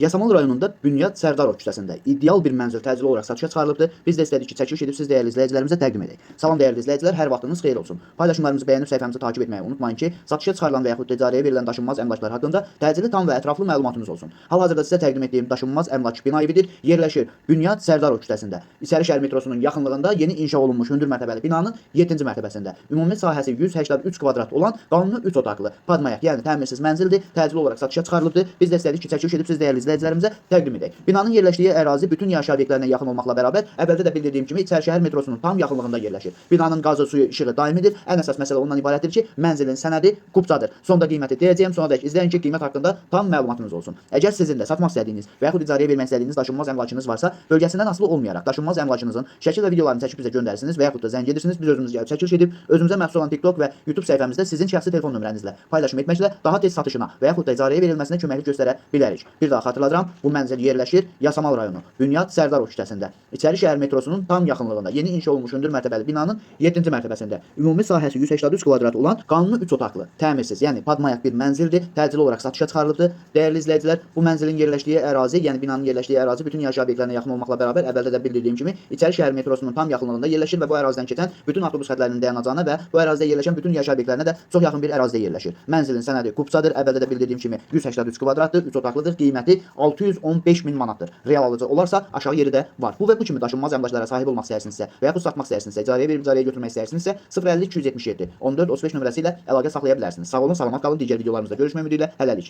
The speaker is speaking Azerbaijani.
Yasamal rayonunda Bünyad Sərdarov küçəsində ideal bir mənzil təcili olaraq satışa çıxarılıbdır. Biz də istədik ki, çəkiliş edib siz dəyərli izləyicilərimizə təqdim edək. Salam dəyərli izləyicilər, hər vaxtınız xeyir olsun. Paylaşımlarımızı bəyənib səhifəmizi takib etməyi unutmayın ki, satışa çıxarılan və yaxud icarəyə verilən daşınmaz əmlaklar haqqında təcili, tam və ətraflı məlumatınız olsun. Hal-hazırda sizə təqdim etdiyim daşınmaz əmlak bina evidir. Yerləşir Bünyad Sərdarov küçəsində. İçərişəhər metrosunun yaxınlığında yeni inşa olunmuş hündür mərtəbəli binanın 7-ci mərtəbəsində. Ümumi sahəsi 183 kvadrat olan qanuni 3 otaqlı padmayak, yəni təmirsiz mənzildir. Təcili olaraq satışa çıxarılıbdır. Biz də istədik ki, çəkiliş edib siz dəyərli izləyicilərimizə təqdim edək. Binanın yerləşdiyi ərazi bütün yaşayış obyektlərinə yaxın olmaqla bərabər, əvvəldə də bildirdiyim kimi İçərişəhər metrosunun tam yaxınlığında yerləşir. Binanın qazı, suyu, işığı daimidir. Ən əsas məsələ ondan ibarətdir ki, mənzilin sənədi kupçadır. Sonda qiyməti deyəcəyəm, sonra da izləyin ki, qiymət haqqında tam məlumatınız olsun. Əgər sizin də satmaq istədiyiniz və yaxud icarəyə vermək istədiyiniz daşınmaz əmlakınız varsa, bölgəsindən asılı olmayaraq daşınmaz əmlakınızın şəkil və videolarını çəkib bizə göndərsiniz və yaxud da zəng edirsiniz, biz özümüz gəlib çəkiliş edib özümüzə məxsus olan TikTok və YouTube səhifəmizdə sizin şəxsi telefon nömrənizlə paylaşım etməklə daha tez satışına və yaxud da icarəyə verilməsinə köməklik göstərə bilərik. Bir daha xatırladıram, bu mənzil yerləşir Yasamal rayonu, Bünyad Sərdarov küçəsində. İçərişəhər metrosunun tam yaxınlığında yeni inşa olunmuş hündür mərtəbəli binanın 7-ci mərtəbəsində. Ümumi sahəsi 183 kvadrat olan qanuni 3 otaqlı, təmirsiz, yəni padmayak bir mənzildir. Təcili olaraq satışa çıxarılıbdır. Dəyərli izləyicilər, bu mənzilin yerləşdiyi ərazi, yəni binanın yerləşdiyi ərazi bütün yaşayış obyektlərinə yaxın olmaqla bərabər, əvvəldə də bildirdiyim kimi İçərişəhər metrosunun tam yaxınlığında yerləşir və bu ərazidən keçən bütün avtobus xətlərinin dayanacağına və bu ərazidə yerləşən bütün yaşayış obyektlərinə də çox yaxın bir ərazidə yerləşir. Mənzilin sənədi kupçadır. Əvvəldə də bildirdiyim kimi 183 kvadratdır, 3 otaqlıdır. Qiyməti 615 min manatdır. Real alıcı olarsa aşağı yeri də var. Bu və bu kimi daşınmaz əmlaklara sahib olmaq istəyirsinizsə və yaxud satmaq istəyirsinizsə, icarəyə verib icarəyə götürmək istəyirsinizsə 050 277 14 35 nömrəsi ilə əlaqə saxlaya bilərsiniz. Sağ olun, salamat qalın. Digər videolarımızda görüşmək ümidi ilə hələlik.